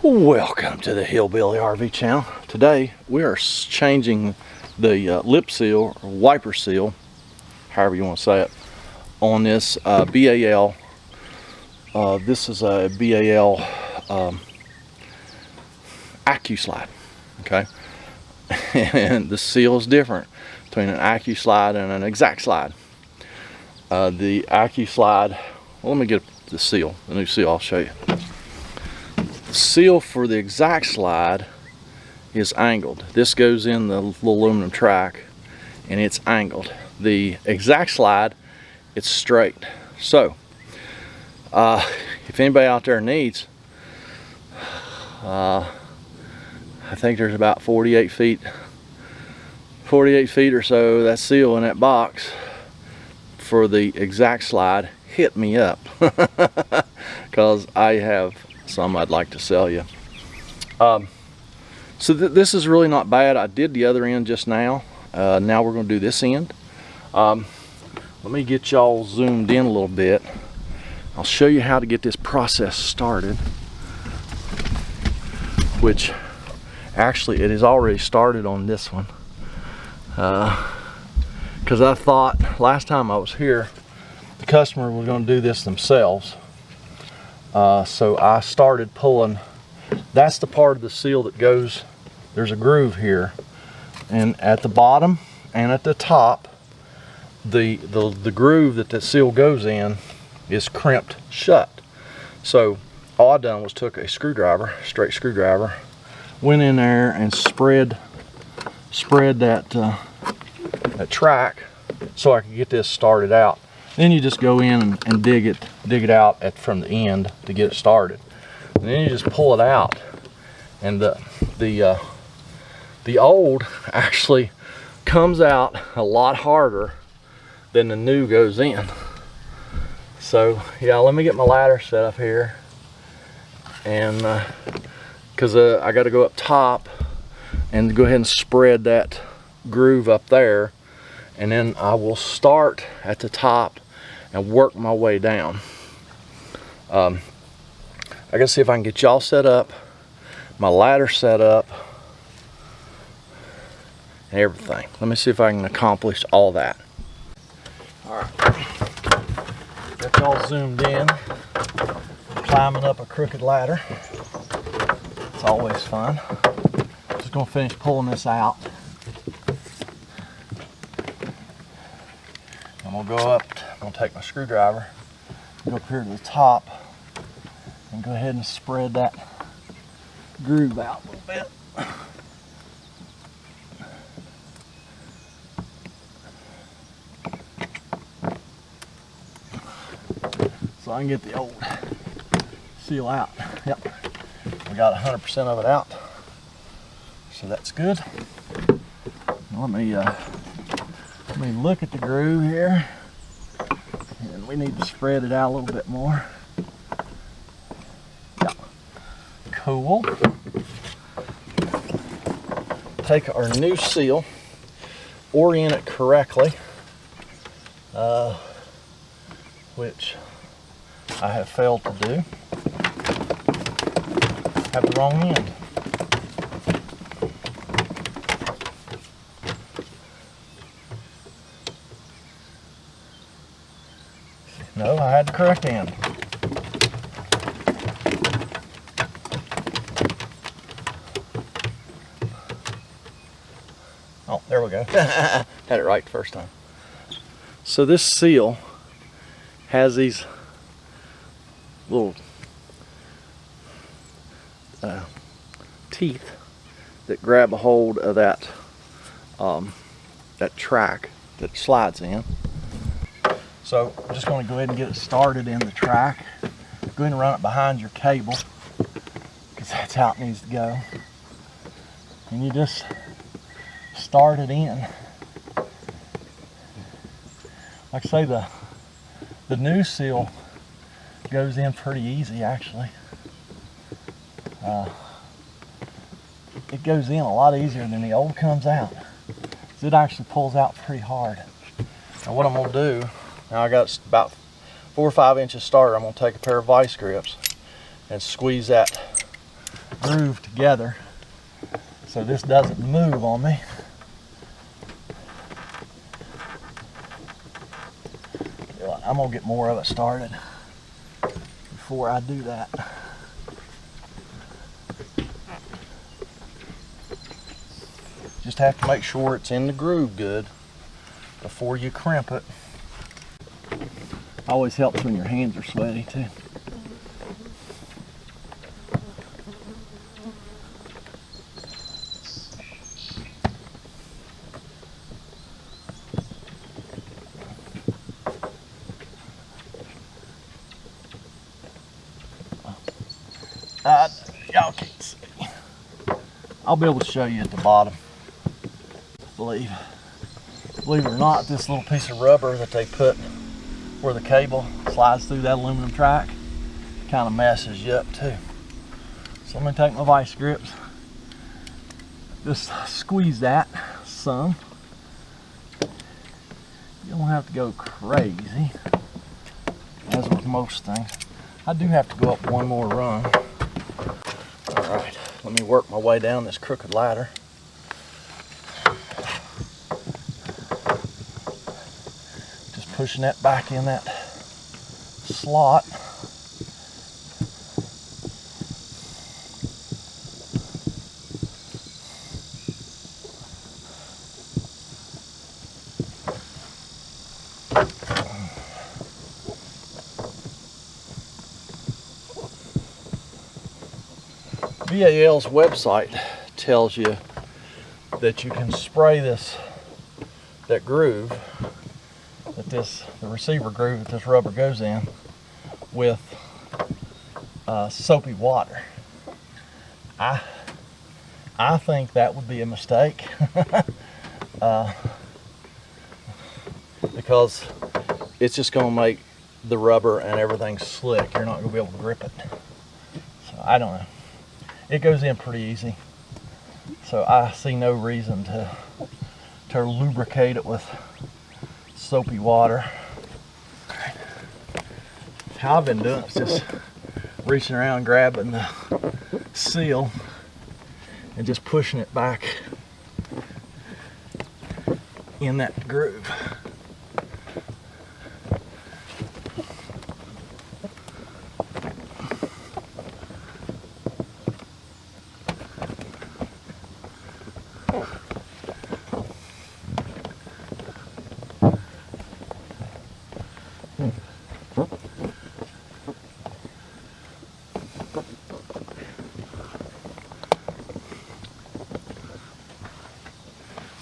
Welcome to the Hillbilly RV channel. Today we are changing the lip seal or wiper seal, however you want to say it, on this BAL. This is a BAL Accu-Slide. Okay, and the seal is different between an Accu-Slide and an exact slide. The Accu-Slide, well, let me get the seal, the new seal. I'll show you. The seal for the exact slide is angled. This goes in the little aluminum track and it's angled. The exact slide, it's straight. So if anybody out there needs, I think there's about 48 feet or so that seal in that box for the exact slide. Hit me up because I have some I'd like to sell you. So this is really not bad. I did the other end just now. Now we're going to do this end. Let me get y'all zoomed in a little bit. I'll show you how to get this process started, which actually it is already started on this one, because I thought last time I was here the customer was going to do this themselves. So I started pulling. That's the part of the seal that goes, there's a groove here, and at the bottom and at the top, the groove that the seal goes in is crimped shut. So all I done was took a screwdriver, straight screwdriver, went in there and spread that track so I could get this started out. Then you just go in and dig it out from the end to get it started. And then you just pull it out, and the old actually comes out a lot harder than the new goes in. So yeah, let me get my ladder set up here, and because I got to go up top and go ahead and spread that groove up there, and then I will start at the top and work my way down. I gotta see if I can get y'all set up, my ladder set up, and everything. Let me see if I can accomplish all that. Alright, got y'all zoomed in, climbing up a crooked ladder. It's always fun. Just gonna finish pulling this out. I'm gonna go up, I'm gonna take my screwdriver, go up here to the top, and go ahead and spread that groove out a little bit. So I can get the old seal out. Yep, we got 100% of it out, so that's good. Let me look at the groove here, and we need to spread it out a little bit more. Yeah. Cool. Take our new seal, orient it correctly, which I have failed to do. Have the wrong end. No, I had the correct end. Oh, there we go. Had it right the first time. So this seal has these little teeth that grab a hold of that that track that slides in. So I'm just going to go ahead and get it started in the track. Go ahead and run it behind your cable, because that's how it needs to go. And you just start it in. Like I say, the new seal goes in pretty easy actually. It goes in a lot easier than the old comes out. It actually pulls out pretty hard. Now what I'm going to do, now I got about 4 or 5 inches started. I'm going to take a pair of vice grips and squeeze that groove together so this doesn't move on me. I'm gonna get more of it started before I do that. Just have to make sure it's in the groove good before you crimp it. Always helps when your hands are sweaty too. Y'all can't see. I'll be able to show you at the bottom. Believe it or not, this little piece of rubber that they put where the cable slides through that aluminum track kind of messes you up too. So I'm going to take my vice grips, just squeeze that some. You don't have to go crazy, as with most things. I do have to go up one more rung. Alright, let me work my way down this crooked ladder. Just pushing that back in that slot. BAL's website tells you that you can spray that groove, the receiver groove that this rubber goes in, with soapy water. I think that would be a mistake because it's just going to make the rubber and everything slick. You're not going to be able to grip it. So I don't know. It goes in pretty easy, so I see no reason to lubricate it with soapy water. How I've been doing it is just reaching around, grabbing the seal, and just pushing it back in that groove.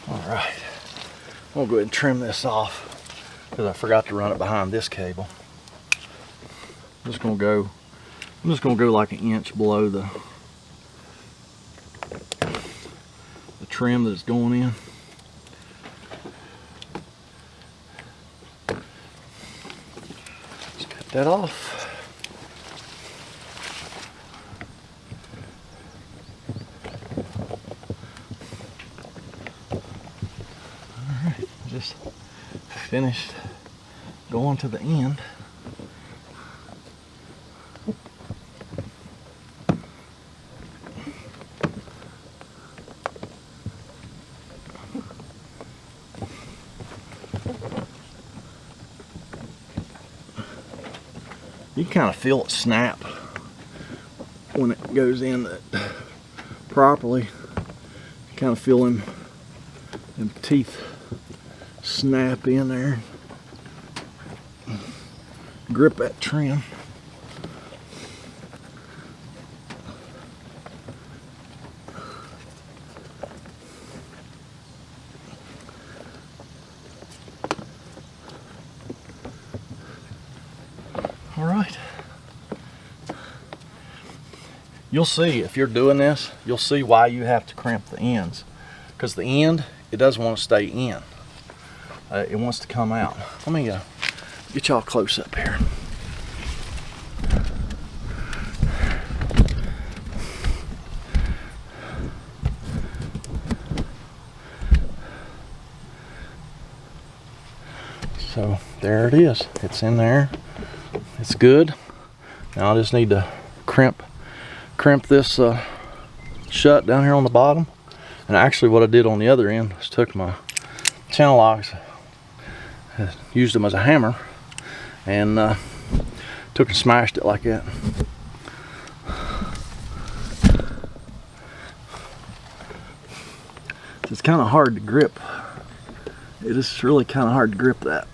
Alright, I'm going to go ahead and trim this off because I forgot to run it behind this cable. I'm just going to go like an inch below the trim that it's going in. Just cut that off. Just finished going to the end. You kind of feel it snap when it goes in properly. You kind of feel them teeth snap in there. Grip that trim. All right. You'll see if you're doing this, you'll see why you have to crimp the ends, because the end, it doesn't want to stay in. It wants to come out. Let me get y'all close up here. So there it is. It's in there. It's good. Now I just need to crimp this shut down here on the bottom. And actually what I did on the other end was took my channel locks, used them as a hammer, and took and smashed it like that. It's kind of hard to grip. It is really kind of hard to grip that.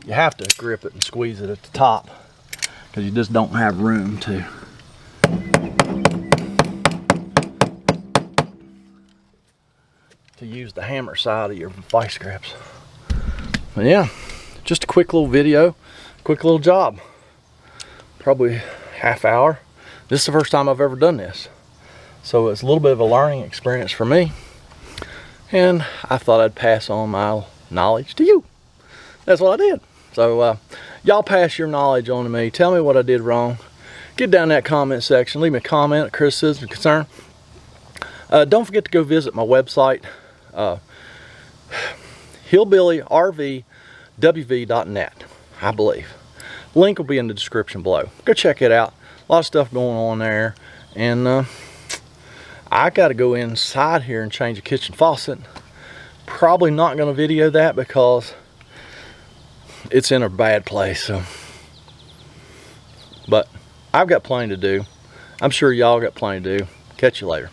You have to grip it and squeeze it at the top because you just don't have room to. Use the hammer side of your vice grips. But yeah, just a quick little video, quick little job. Probably half hour. This is the first time I've ever done this. So it's a little bit of a learning experience for me. And I thought I'd pass on my knowledge to you. That's what I did. So y'all pass your knowledge on to me. Tell me what I did wrong. Get down in that comment section. Leave me a comment, a criticism, a concern. Don't forget to go visit my website. Hillbilly RV WV.net, I believe. Link will be in the description below. Go check it out. A lot of stuff going on there. And I got to go inside here and change the kitchen faucet. Probably not going to video that because it's in a bad place. So, but I've got plenty to do. I'm sure y'all got plenty to do. Catch you later.